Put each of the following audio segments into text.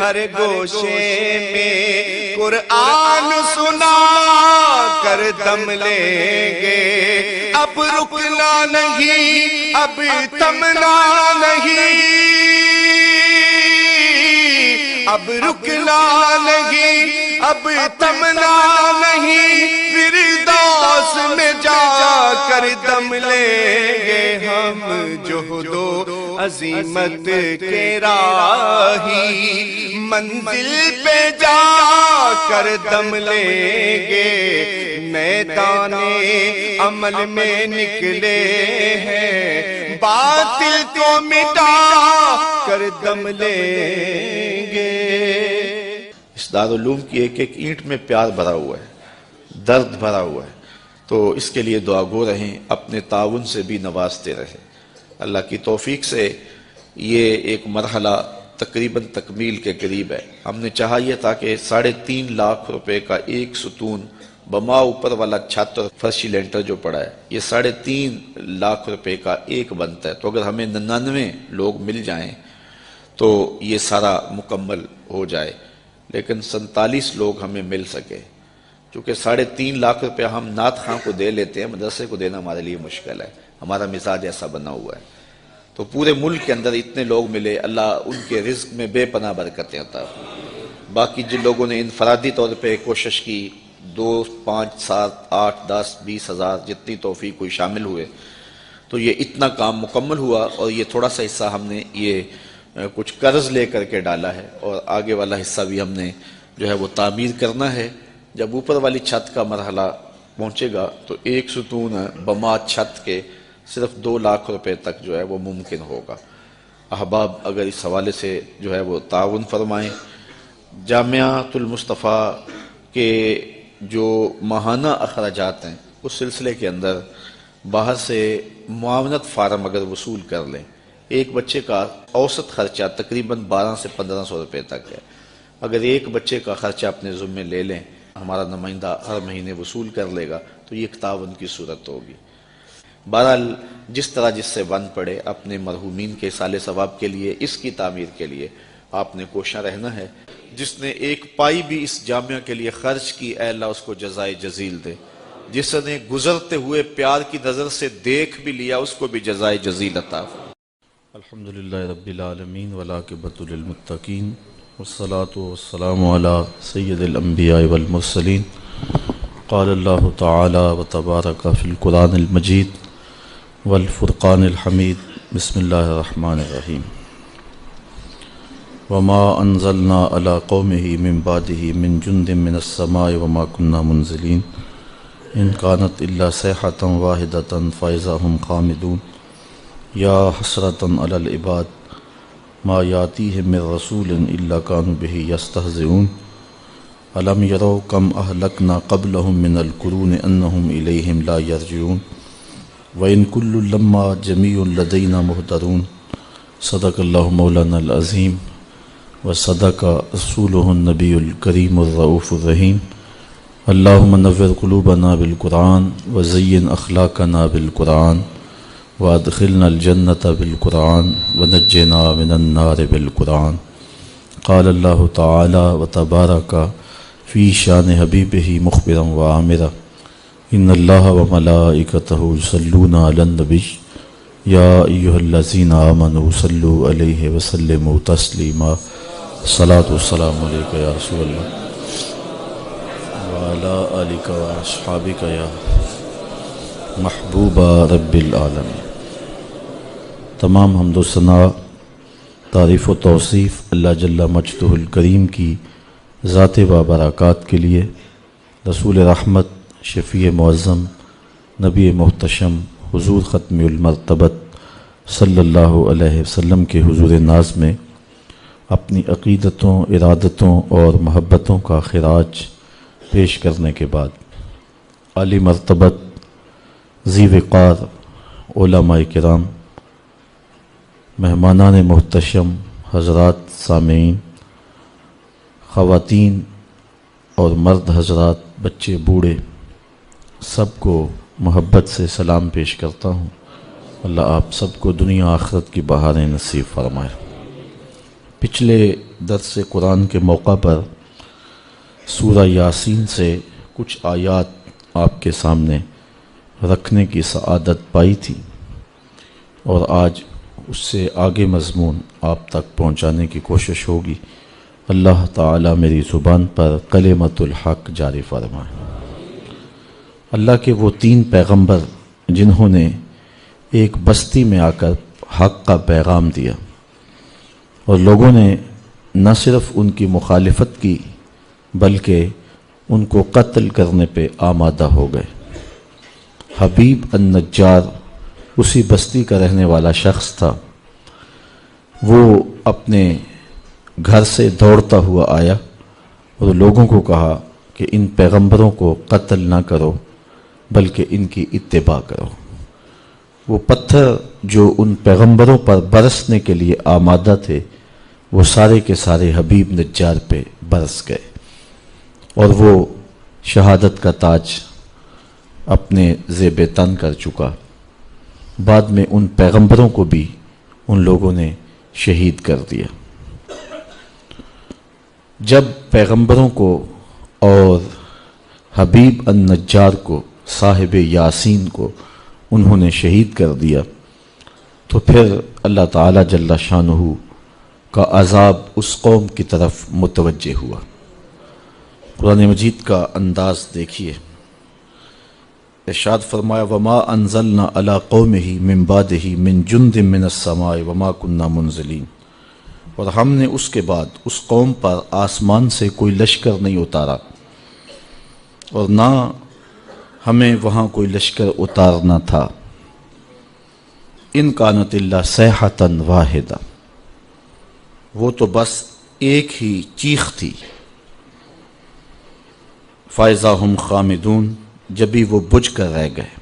ہر گوشے میں قرآن سنا کر دم لیں گے، اب رکنا نہیں، اب تھمنا نہیں، اب رکنا نہیں، اب تھمنا نہیں، فردوس میں جا کر دم لیں گے ہم، جہد و عظمت کے راہی منزل پہ جا کر دم لیں گے، میدان عمل میں نکلے ہیں، باطل کو مٹا کر دم لیں گے۔ اس دارالعلوم کی ایک ایک اینٹ میں پیار بھرا ہوا ہے، درد بھرا ہوا ہے، تو اس کے لیے دعا گو رہیں، اپنے تعاون سے بھی نوازتے رہیں۔ اللہ کی توفیق سے یہ ایک مرحلہ تقریباً تکمیل کے قریب ہے۔ ہم نے چاہا یہ تھا کہ 3.5 لاکھ روپے کا ایک ستون بما اوپر والا چھت اور فرشی لینٹر جو پڑا ہے، یہ 3.5 لاکھ روپے کا ایک بنتا ہے، تو اگر ہمیں 99 لوگ مل جائیں تو یہ سارا مکمل ہو جائے، لیکن 47 لوگ ہمیں مل سکے، چونکہ 3.5 لاکھ روپے ہم نعت خواں کو دے لیتے ہیں، مدرسے کو دینا ہمارے لیے مشکل ہے، ہمارا مزاج ایسا بنا ہوا ہے۔ تو پورے ملک کے اندر اتنے لوگ ملے، اللہ ان کے رزق میں بے پناہ برکتیں عطا فرمائے۔ باقی جن لوگوں نے انفرادی طور پہ کوشش کی، 2، 5، 7، 8، 10، 20 ہزار جتنی توفیق کوئی شامل ہوئے، تو یہ اتنا کام مکمل ہوا، اور یہ تھوڑا سا حصہ ہم نے یہ کچھ قرض لے کر کے ڈالا ہے، اور آگے والا حصہ بھی ہم نے جو ہے وہ تعمیر کرنا ہے۔ جب اوپر والی چھت کا مرحلہ پہنچے گا تو ایک ستون بما چھت کے صرف 2 لاکھ روپے تک جو ہے وہ ممکن ہوگا۔ احباب اگر اس حوالے سے جو ہے وہ تعاون فرمائیں۔ جامعۃ المصطفیٰ کے جو ماہانہ اخراجات ہیں اس سلسلے کے اندر باہر سے معاونت فارم اگر وصول کر لیں، ایک بچے کا اوسط خرچہ تقریباً 1200 سے 1500 روپے تک ہے۔ اگر ایک بچے کا خرچہ اپنے ذمے لے لیں، ہمارا نمائندہ ہر مہینے وصول کر لے گا، تو یہ ایک تعاون کی صورت ہوگی۔ بہرحال جس طرح جس سے بن پڑے، اپنے مرحومین کے اصالِ ثواب کے لیے، اس کی تعمیر کے لیے آپ نے کوشاں رہنا ہے۔ جس نے ایک پائی بھی اس جامعہ کے لیے خرچ کی، اے اللہ اس کو جزائے جزیل دے۔ جس نے گزرتے ہوئے پیار کی نظر سے دیکھ بھی لیا، اس کو بھی جزائے جزیل عطا فرمائے۔ الحمدللہ رب العالمین والعاقبۃ للمتقین والصلاة والسلام علی سید الانبیاء والمرسلین۔ قال اللہ تعالی وتبارک فی القرآن المجید والفرقان الحمید۔ بسم اللہ الرحمن الرحیم۔ وما انزلنا علی قومہ من بعدہ من جند من السماء وما كنا منزلین ان كانت الا صیحۃ واحدۃ فاذا هم خامدون یا حسرۃ علی العباد ما یاتیہم من رسول الا كانوا به یستہزئون الم یروا کم اہلکنا قبلہم من القرون انہم الیہم لا یرجعون وَإِن كُلٌّ لَمَّا جَمِيعٌ لَدَيْنَا مُحْضَرُونَ صدق اللہ مولانا العظیم وصدق رسولہ النبی الکریم الرؤوف الرحیم۔ اللہم نور قلوبنا بالقرآن وزین اخلاقنا بالقرآن وادخلنا الجنة بالقرآن ونجنا من النار بالقرآن۔ قال اللہ تعالی وتبارک فی شان حبیبہ مخبرا وعامرا ان اللہ وملائکتہ یصلون علی النبی یا ایہا الذین آمنوا صلوا علیہ وسلموا تسلیما۔ الصلاۃ والسلام علیک یا رسول اللہ وعلی آلک واصحابک یا محبوب رب العالمین۔ تمام حمد و ثنا، تعریف و توصیف اللہ جل مجدہ الکریم کی ذات و برکات کے لیے، رسول رحمت، شفیع معظم، نبی محتشم، حضور ختم المرتبت صلی اللہ علیہ وسلم کے حضور ناز میں اپنی عقیدتوں، ارادتوں اور محبتوں کا خراج پیش کرنے کے بعد عالی مرتبت، ذی وقار علماء کرام، مہمانان محتشم، حضرات سامعین، خواتین اور مرد حضرات، بچے بوڑھے، سب کو محبت سے سلام پیش کرتا ہوں۔ اللہ آپ سب کو دنیا آخرت کی بہاریں نصیب فرمائے۔ پچھلے درس قرآن کے موقع پر سورہ یاسین سے کچھ آیات آپ کے سامنے رکھنے کی سعادت پائی تھی، اور آج اس سے آگے مضمون آپ تک پہنچانے کی کوشش ہوگی۔ اللہ تعالیٰ میری زبان پر کلمۃ الحق جاری فرمائے۔ اللہ کے وہ 3 پیغمبر جنہوں نے ایک بستی میں آ کر حق کا پیغام دیا، اور لوگوں نے نہ صرف ان کی مخالفت کی بلکہ ان کو قتل کرنے پہ آمادہ ہو گئے۔ حبیب النجار اسی بستی کا رہنے والا شخص تھا۔ وہ اپنے گھر سے دوڑتا ہوا آیا اور لوگوں کو کہا کہ ان پیغمبروں کو قتل نہ کرو بلکہ ان کی اتباع کرو۔ وہ پتھر جو ان پیغمبروں پر برسنے کے لیے آمادہ تھے وہ سارے کے سارے حبیب نجار پہ برس گئے، اور وہ شہادت کا تاج اپنے زیب تن کر چکا۔ بعد میں ان پیغمبروں کو بھی ان لوگوں نے شہید کر دیا۔ جب پیغمبروں کو اور حبیب النجار کو، صاحب یاسین کو انہوں نے شہید کر دیا، تو پھر اللہ تعالیٰ جل شانہ کا عذاب اس قوم کی طرف متوجہ ہوا۔ قرآن مجید کا انداز دیکھیے، ارشاد فرمایا وما انزلنا علی قومہ من بعدہ من جند من السماء وما کننا منزلین، اور ہم نے اس کے بعد اس قوم پر آسمان سے کوئی لشکر نہیں اتارا، اور نہ ہمیں وہاں کوئی لشکر اتارنا تھا۔ ان کانت الا صیحۃ واحدہ، وہ تو بس ایک ہی چیخ تھی۔ فاذا ہم خامدون، جبھی وہ بجھ کر رہ گئے۔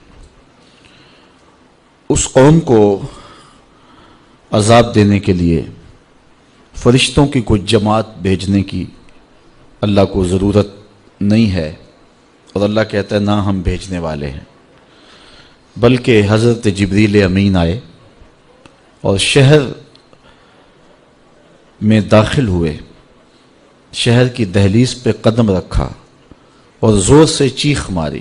اس قوم کو عذاب دینے کے لیے فرشتوں کی کوئی جماعت بھیجنے کی اللہ کو ضرورت نہیں ہے، اور اللہ کہتا ہے نہ ہم بھیجنے والے ہیں، بلکہ حضرت جبریل امین آئے اور شہر میں داخل ہوئے، شہر کی دہلیز پہ قدم رکھا اور زور سے چیخ ماری۔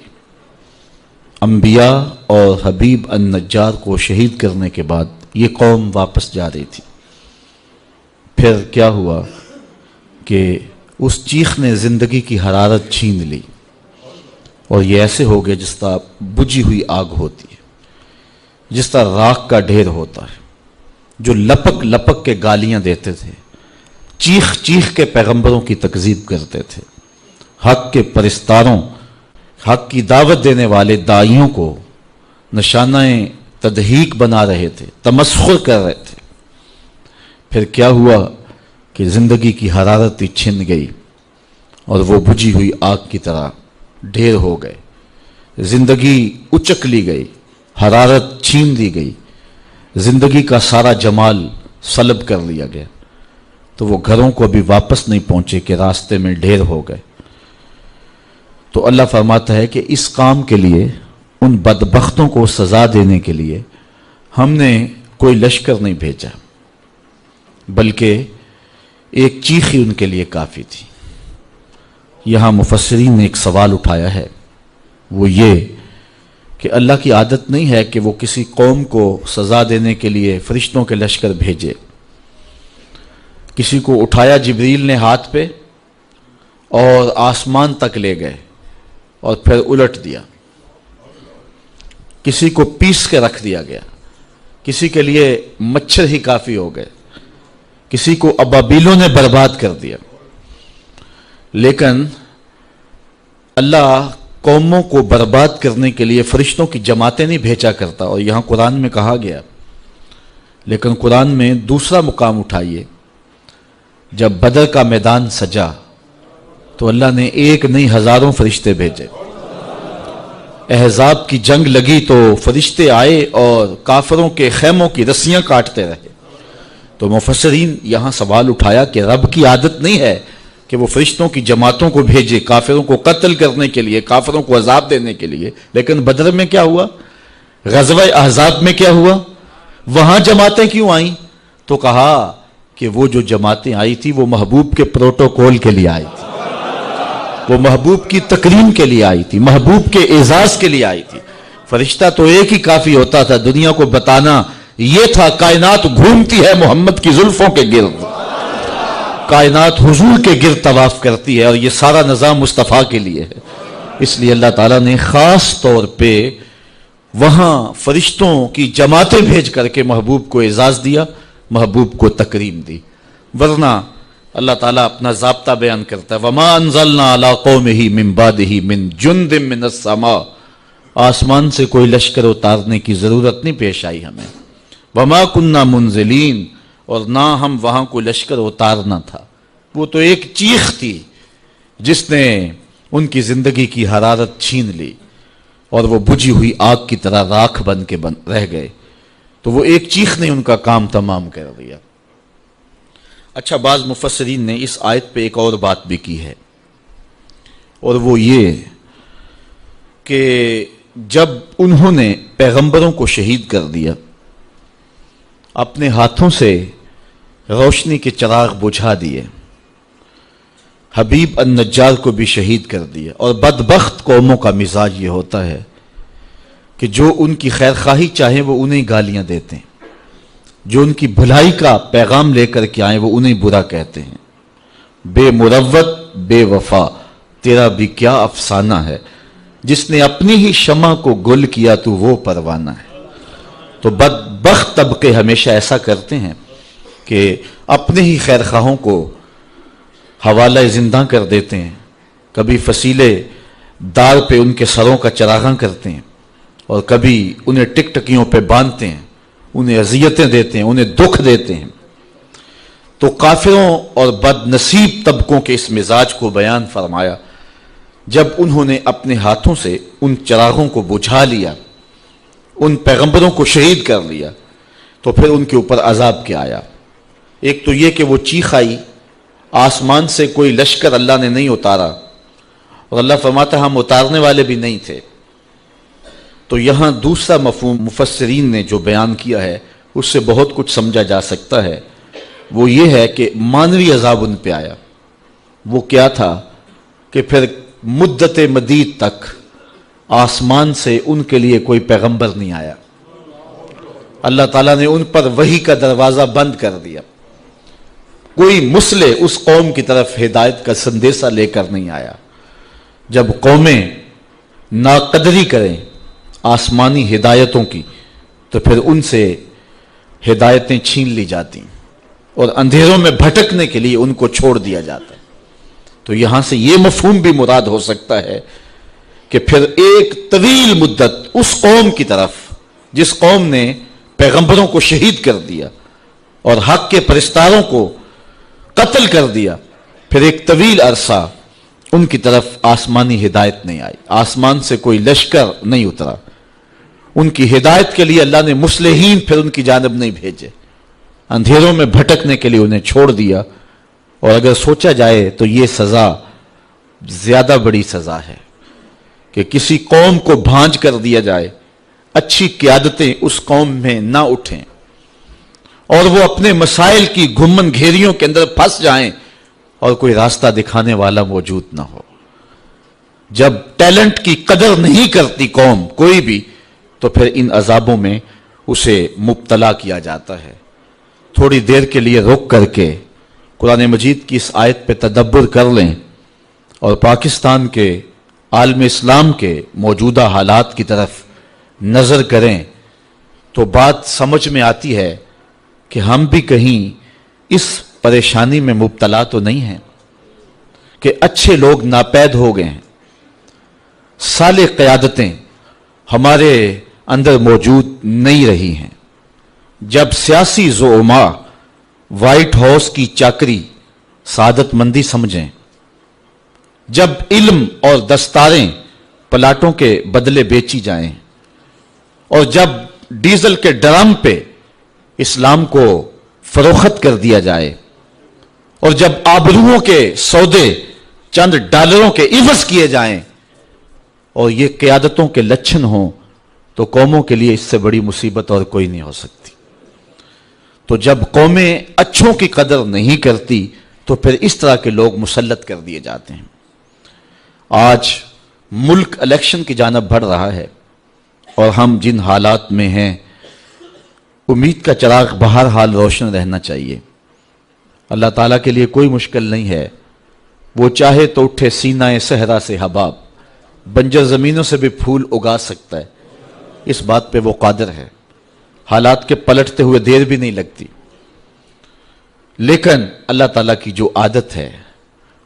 انبیاء اور حبیب النجار کو شہید کرنے کے بعد یہ قوم واپس جا رہی تھی۔ پھر کیا ہوا کہ اس چیخ نے زندگی کی حرارت چھین لی، اور یہ ایسے ہو گئے جس طرح بجھی ہوئی آگ ہوتی ہے، جس طرح راکھ کا ڈھیر ہوتا ہے، جو لپک لپک کے گالیاں دیتے تھے، چیخ چیخ کے پیغمبروں کی تکذیب کرتے تھے، حق کے پرستاروں، حق کی دعوت دینے والے داعیوں کو نشانہ تضحیک بنا رہے تھے، تمسخر کر رہے تھے۔ پھر کیا ہوا کہ زندگی کی حرارت چھن گئی اور وہ بجھی ہوئی آگ کی طرح ڈھیر ہو گئے، زندگی اچک لی گئی، حرارت چھین لی گئی، زندگی کا سارا جمال سلب کر لیا گیا، تو وہ گھروں کو ابھی واپس نہیں پہنچے کہ راستے میں ڈھیر ہو گئے۔ تو اللہ فرماتا ہے کہ اس کام کے لیے، ان بدبختوں کو سزا دینے کے لیے ہم نے کوئی لشکر نہیں بھیجا، بلکہ ایک چیخ ہی ان کے لیے کافی تھی۔ یہاں مفسرین نے ایک سوال اٹھایا ہے، وہ یہ کہ اللہ کی عادت نہیں ہے کہ وہ کسی قوم کو سزا دینے کے لیے فرشتوں کے لشکر بھیجے۔ کسی کو اٹھایا جبریل نے ہاتھ پہ اور آسمان تک لے گئے اور پھر الٹ دیا، کسی کو پیس کے رکھ دیا گیا، کسی کے لیے مچھر ہی کافی ہو گئے، کسی کو ابابیلوں نے برباد کر دیا۔ لیکن اللہ قوموں کو برباد کرنے کے لیے فرشتوں کی جماعتیں نہیں بھیجا کرتا، اور یہاں قرآن میں کہا گیا۔ لیکن قرآن میں دوسرا مقام اٹھائیے، جب بدر کا میدان سجا تو اللہ نے ایک نہیں ہزاروں فرشتے بھیجے۔ احزاب کی جنگ لگی تو فرشتے آئے اور کافروں کے خیموں کی رسیاں کاٹتے رہے۔ تو مفسرین یہاں سوال اٹھایا کہ رب کی عادت نہیں ہے کہ وہ فرشتوں کی جماعتوں کو بھیجے کافروں کو قتل کرنے کے لیے، کافروں کو عذاب دینے کے لیے؟ لیکن بدر میں کیا ہوا؟ غزوہ احزاب میں کیا ہوا؟ وہاں جماعتیں کیوں آئیں؟ تو کہا کہ وہ جو جماعتیں آئی تھی وہ محبوب کے پروٹوکول کے لیے آئی تھی، وہ محبوب کی تکریم کے لیے آئی تھی، محبوب کے اعزاز کے لیے آئی تھی۔ فرشتہ تو ایک ہی کافی ہوتا تھا، دنیا کو بتانا یہ تھا کائنات گھومتی ہے محمد کی زلفوں کے گرد، کائنات حضور کے گرد طواف کرتی ہے، اور یہ سارا نظام مصطفیٰ کے لیے ہے۔ اس لیے اللہ تعالیٰ نے خاص طور پہ وہاں فرشتوں کی جماعتیں بھیج کر کے محبوب کو اعزاز دیا، محبوب کو تکریم دی۔ ورنہ اللہ تعالیٰ اپنا ضابطہ بیان کرتا ہے، وَمَا أَنزَلْنَا عَلَىٰ قَوْمِهِ مِن بَعْدِهِ مِن جُنْدٍ مِّنَ السَّمَاءِ، آسمان سے کوئی لشکر اتارنے کی ضرورت نہیں پیش آئی ہمیں، وَمَا كُنَّا مُنزِلِينَ، اور نہ ہم وہاں کوئی لشکر اتارنا تھا۔ وہ تو ایک چیخ تھی جس نے ان کی زندگی کی حرارت چھین لی، اور وہ بجھی ہوئی آگ کی طرح راکھ بن کے رہ گئے، تو وہ ایک چیخ نے ان کا کام تمام کر دیا۔ اچھا، بعض مفسرین نے اس آیت پہ ایک اور بات بھی کی ہے، اور وہ یہ کہ جب انہوں نے پیغمبروں کو شہید کر دیا، اپنے ہاتھوں سے روشنی کے چراغ بجھا دیے، حبیب النجار کو بھی شہید کر دیا، اور بدبخت قوموں کا مزاج یہ ہوتا ہے کہ جو ان کی خیر خواہی چاہیں وہ انہیں گالیاں دیتے ہیں، جو ان کی بھلائی کا پیغام لے کر کے آئیں وہ انہیں برا کہتے ہیں۔ بے مروت بے وفا تیرا بھی کیا افسانہ ہے، جس نے اپنی ہی شمع کو گل کیا تو وہ پروانہ ہے۔ تو بدبخت طبقے ہمیشہ ایسا کرتے ہیں کہ اپنے ہی خیر خواہوں کو حوالہ زندہ کر دیتے ہیں، کبھی فصیلے دار پہ ان کے سروں کا چراغاں کرتے ہیں، اور کبھی انہیں ٹک ٹکیوں پہ باندھتے ہیں، انہیں اذیتیں دیتے ہیں، انہیں دکھ دیتے ہیں۔ تو کافروں اور بد نصیب طبقوں کے اس مزاج کو بیان فرمایا، جب انہوں نے اپنے ہاتھوں سے ان چراغوں کو بجھا لیا، ان پیغمبروں کو شہید کر لیا، تو پھر ان کے اوپر عذاب کیا آیا۔ ایک تو یہ کہ وہ چیخ آئی، آسمان سے کوئی لشکر اللہ نے نہیں اتارا، اور اللہ فرماتا ہم اتارنے والے بھی نہیں تھے۔ تو یہاں دوسرا مفہوم مفسرین نے جو بیان کیا ہے اس سے بہت کچھ سمجھا جا سکتا ہے، وہ یہ ہے کہ مانوی عذاب ان پہ آیا۔ وہ کیا تھا کہ پھر مدت مدید تک آسمان سے ان کے لیے کوئی پیغمبر نہیں آیا، اللہ تعالیٰ نے ان پر وحی کا دروازہ بند کر دیا، کوئی مصلح اس قوم کی طرف ہدایت کا سندیسہ لے کر نہیں آیا۔ جب قومیں ناقدری کریں آسمانی ہدایتوں کی تو پھر ان سے ہدایتیں چھین لی جاتی اور اندھیروں میں بھٹکنے کے لیے ان کو چھوڑ دیا جاتا ہے۔ تو یہاں سے یہ مفہوم بھی مراد ہو سکتا ہے کہ پھر ایک طویل مدت اس قوم کی طرف جس قوم نے پیغمبروں کو شہید کر دیا اور حق کے پرستاروں کو قتل کر دیا، پھر ایک طویل عرصہ ان کی طرف آسمانی ہدایت نہیں آئی، آسمان سے کوئی لشکر نہیں اترا، ان کی ہدایت کے لیے اللہ نے مصلحین پھر ان کی جانب نہیں بھیجے، اندھیروں میں بھٹکنے کے لیے انہیں چھوڑ دیا۔ اور اگر سوچا جائے تو یہ سزا زیادہ بڑی سزا ہے کہ کسی قوم کو بھانج کر دیا جائے، اچھی قیادتیں اس قوم میں نہ اٹھیں اور وہ اپنے مسائل کی گھمن گھیریوں کے اندر پھنس جائیں اور کوئی راستہ دکھانے والا موجود نہ ہو۔ جب ٹیلنٹ کی قدر نہیں کرتی قوم کوئی بھی تو پھر ان عذابوں میں اسے مبتلا کیا جاتا ہے۔ تھوڑی دیر کے لیے رک کر کے قرآن مجید کی اس آیت پہ تدبر کر لیں اور پاکستان کے عالم اسلام کے موجودہ حالات کی طرف نظر کریں تو بات سمجھ میں آتی ہے کہ ہم بھی کہیں اس پریشانی میں مبتلا تو نہیں ہیں کہ اچھے لوگ ناپید ہو گئے ہیں، صالح قیادتیں ہمارے اندر موجود نہیں رہی ہیں۔ جب سیاسی زعماء وائٹ ہاؤس کی چاکری سعادت مندی سمجھیں، جب علم اور دستاریں پلاٹوں کے بدلے بیچی جائیں، اور جب ڈیزل کے ڈرم پہ اسلام کو فروخت کر دیا جائے، اور جب آبروؤں کے سودے چند ڈالروں کے عوض کیے جائیں اور یہ قیادتوں کے لچھن ہوں، تو قوموں کے لیے اس سے بڑی مصیبت اور کوئی نہیں ہو سکتی۔ تو جب قومیں اچھوں کی قدر نہیں کرتی تو پھر اس طرح کے لوگ مسلط کر دیے جاتے ہیں۔ آج ملک الیکشن کی جانب بڑھ رہا ہے اور ہم جن حالات میں ہیں امید کا چراغ بہرحال روشن رہنا چاہیے۔ اللہ تعالیٰ کے لیے کوئی مشکل نہیں ہے، وہ چاہے تو اٹھے سینہ صحرا سے حباب، بنجر زمینوں سے بھی پھول اگا سکتا ہے، اس بات پہ وہ قادر ہے۔ حالات کے پلٹتے ہوئے دیر بھی نہیں لگتی، لیکن اللہ تعالیٰ کی جو عادت ہے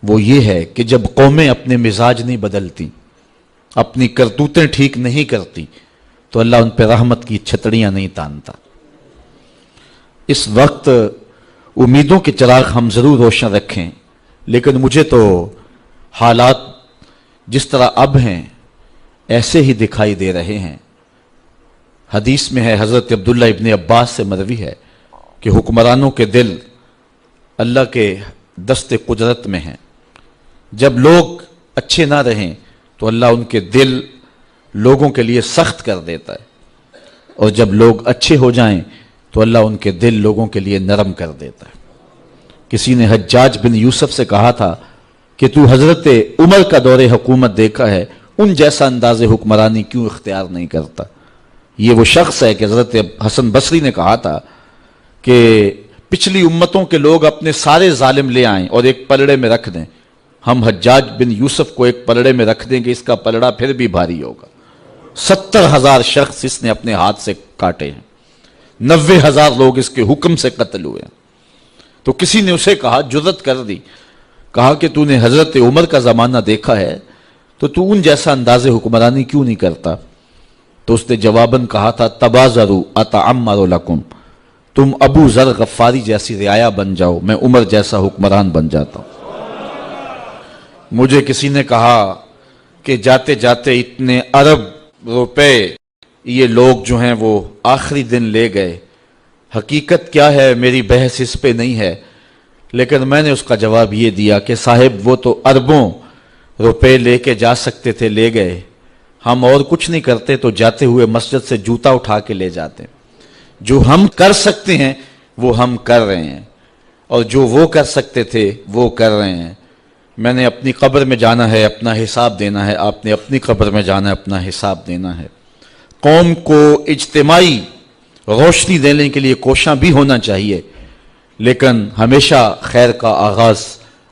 وہ یہ ہے کہ جب قومیں اپنے مزاج نہیں بدلتی، اپنی کرتوتیں ٹھیک نہیں کرتی، تو اللہ ان پہ رحمت کی چھتڑیاں نہیں تانتا۔ اس وقت امیدوں کے چراغ ہم ضرور روشن رکھیں، لیکن مجھے تو حالات جس طرح اب ہیں ایسے ہی دکھائی دے رہے ہیں۔ حدیث میں ہے، حضرت عبداللہ ابن عباس سے مروی ہے کہ حکمرانوں کے دل اللہ کے دست قدرت میں ہیں۔ جب لوگ اچھے نہ رہیں تو اللہ ان کے دل لوگوں کے لیے سخت کر دیتا ہے، اور جب لوگ اچھے ہو جائیں تو اللہ ان کے دل لوگوں کے لیے نرم کر دیتا ہے۔ کسی نے حجاج بن یوسف سے کہا تھا کہ تو حضرت عمر کا دور حکومت دیکھا ہے، ان جیسا انداز حکمرانی کیوں اختیار نہیں کرتا؟ یہ وہ شخص ہے کہ حضرت حسن بصری نے کہا تھا کہ پچھلی امتوں کے لوگ اپنے سارے ظالم لے آئیں اور ایک پلڑے میں رکھ دیں، ہم حجاج بن یوسف کو ایک پلڑے میں رکھ دیں گے، اس کا پلڑا پھر بھی بھاری ہوگا۔ 70,000 شخص اس نے اپنے ہاتھ سے کاٹے ہیں، 90,000 لوگ اس کے حکم سے قتل ہوئے ہیں۔ تو کسی نے اسے کہا، جرت کر دی، کہا کہ تو نے حضرت عمر کا زمانہ دیکھا ہے تو تو ان جیسا انداز حکمرانی کیوں نہیں کرتا؟ تو اس نے جواباً کہا تھا، تبازروا اتعمر لکم، تم ابو ذر غفاری جیسی رعایا بن جاؤ، میں عمر جیسا حکمران بن جاتا ہوں۔ مجھے کسی نے کہا کہ جاتے جاتے اتنے ارب روپے یہ لوگ جو ہیں وہ آخری دن لے گئے، حقیقت کیا ہے میری بحث اس پہ نہیں ہے، لیکن میں نے اس کا جواب یہ دیا کہ صاحب وہ تو اربوں روپے لے کے جا سکتے تھے، لے گئے، ہم اور کچھ نہیں کرتے تو جاتے ہوئے مسجد سے جوتا اٹھا کے لے جاتے۔ جو ہم کر سکتے ہیں وہ ہم کر رہے ہیں، اور جو وہ کر سکتے تھے وہ کر رہے ہیں۔ میں نے اپنی قبر میں جانا ہے، اپنا حساب دینا ہے، آپ نے اپنی قبر میں جانا ہے، اپنا حساب دینا ہے۔ قوم کو اجتماعی روشنی دینے کے لیے کوشاں بھی ہونا چاہیے، لیکن ہمیشہ خیر کا آغاز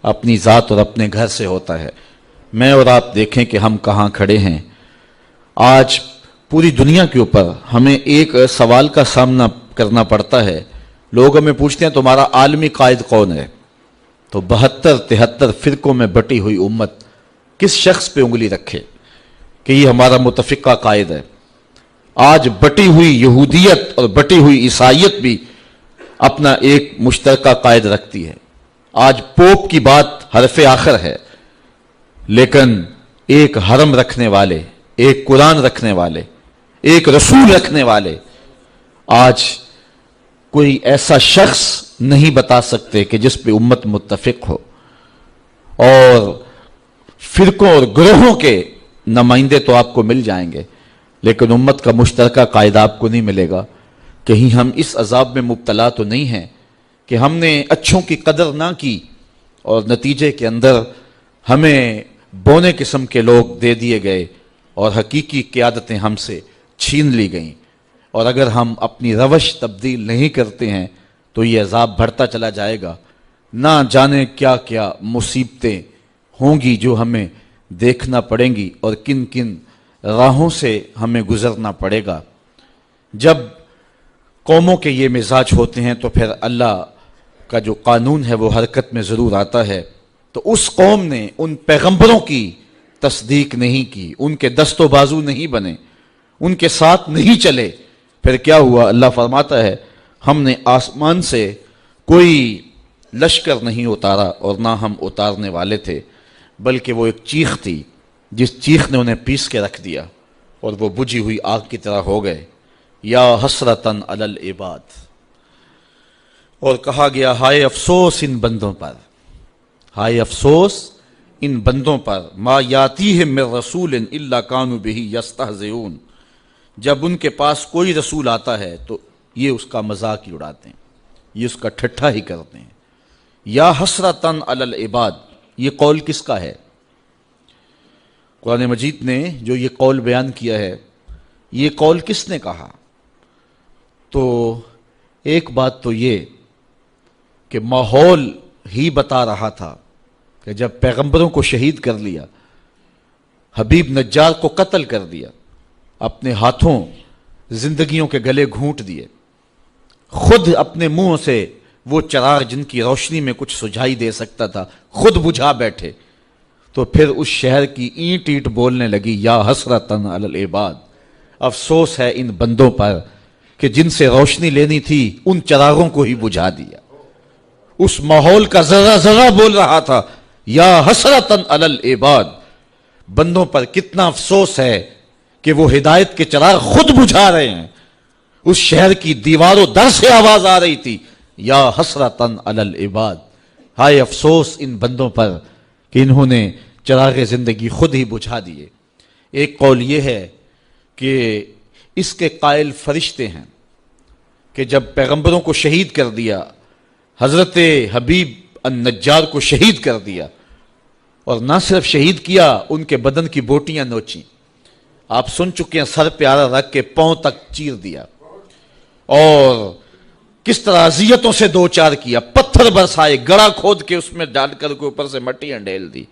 اپنی ذات اور اپنے گھر سے ہوتا ہے۔ میں اور آپ دیکھیں کہ ہم کہاں کھڑے ہیں۔ آج پوری دنیا کے اوپر ہمیں ایک سوال کا سامنا کرنا پڑتا ہے، لوگ ہمیں پوچھتے ہیں تمہارا عالمی قائد کون ہے؟ تو 72-73 فرقوں میں بٹی ہوئی امت کس شخص پہ انگلی رکھے کہ یہ ہمارا متفقہ قائد ہے؟ آج بٹی ہوئی یہودیت اور بٹی ہوئی عیسائیت بھی اپنا ایک مشترکہ قائد رکھتی ہے۔ آج پوپ کی بات حرف آخر ہے، لیکن ایک حرم رکھنے والے، ایک قرآن رکھنے والے، ایک رسول رکھنے والے آج کوئی ایسا شخص نہیں بتا سکتے کہ جس پہ امت متفق ہو۔ اور فرقوں اور گروہوں کے نمائندے تو آپ کو مل جائیں گے، لیکن امت کا مشترکہ قائد آپ کو نہیں ملے گا۔ کہیں ہم اس عذاب میں مبتلا تو نہیں ہیں کہ ہم نے اچھوں کی قدر نہ کی اور نتیجے کے اندر ہمیں بونے قسم کے لوگ دے دیے گئے اور حقیقی قیادتیں ہم سے چھین لی گئیں۔ اور اگر ہم اپنی روش تبدیل نہیں کرتے ہیں تو یہ عذاب بڑھتا چلا جائے گا، نہ جانے کیا کیا مصیبتیں ہوں گی جو ہمیں دیکھنا پڑیں گی اور کن کن راہوں سے ہمیں گزرنا پڑے گا۔ جب قوموں کے یہ مزاج ہوتے ہیں تو پھر اللہ کا جو قانون ہے وہ حرکت میں ضرور آتا ہے۔ تو اس قوم نے ان پیغمبروں کی تصدیق نہیں کی، ان کے دست و بازو نہیں بنے، ان کے ساتھ نہیں چلے، پھر کیا ہوا؟ اللہ فرماتا ہے ہم نے آسمان سے کوئی لشکر نہیں اتارا اور نہ ہم اتارنے والے تھے، بلکہ وہ ایک چیخ تھی جس چیخ نے انہیں پیس کے رکھ دیا اور وہ بجھی ہوئی آگ کی طرح ہو گئے۔ یا حسرتن علی العباد، اور کہا گیا ہائے افسوس ان بندوں پر، ہائے افسوس ان بندوں پر، ما یاتیہم من رسول الا کانوا بہ یستہزئون، جب ان کے پاس کوئی رسول آتا ہے تو یہ اس کا مذاق ہی اڑاتے ہیں۔ یہ اس کا ٹھٹھا ہی کرتے ہیں۔ یا حسرتن علی العباد، یہ قول کس کا ہے؟ قرآن مجید نے جو یہ قول بیان کیا ہے، یہ قول کس نے کہا؟ تو ایک بات تو یہ کہ ماحول ہی بتا رہا تھا کہ جب پیغمبروں کو شہید کر لیا، حبیب نجار کو قتل کر دیا، اپنے ہاتھوں زندگیوں کے گلے گھونٹ دیے، خود اپنے منہ سے وہ چراغ جن کی روشنی میں کچھ سجھائی دے سکتا تھا خود بجھا بیٹھے، تو پھر اس شہر کی اینٹ اینٹ بولنے لگی یا حسرتن علی العباد، افسوس ہے ان بندوں پر کہ جن سے روشنی لینی تھی ان چراغوں کو ہی بجھا دیا۔ اس ماحول کا ذرہ ذرہ بول رہا تھا یا حسرتن علی العباد، بندوں پر کتنا افسوس ہے کہ وہ ہدایت کے چراغ خود بجھا رہے ہیں۔ اس شہر کی دیواروں در سے آواز آ رہی تھی یا حسرتن علی العباد، ہائے افسوس ان بندوں پر کہ انہوں نے چراغ زندگی خود ہی بجھا دیے۔ ایک قول یہ ہے کہ اس کے قائل فرشتے ہیں کہ جب پیغمبروں کو شہید کر دیا، حضرت حبیب النجار کو شہید کر دیا، اور نہ صرف شہید کیا، ان کے بدن کی بوٹیاں نوچیں، آپ سن چکے ہیں، سر پہ آرا رکھ کے پاؤں تک چیر دیا، اور کس طرح اذیتوں سے دو چار کیا، پتھر برسائے، گڑا کھود کے اس میں ڈال کر کے اوپر سے مٹیاں ڈھیل دی۔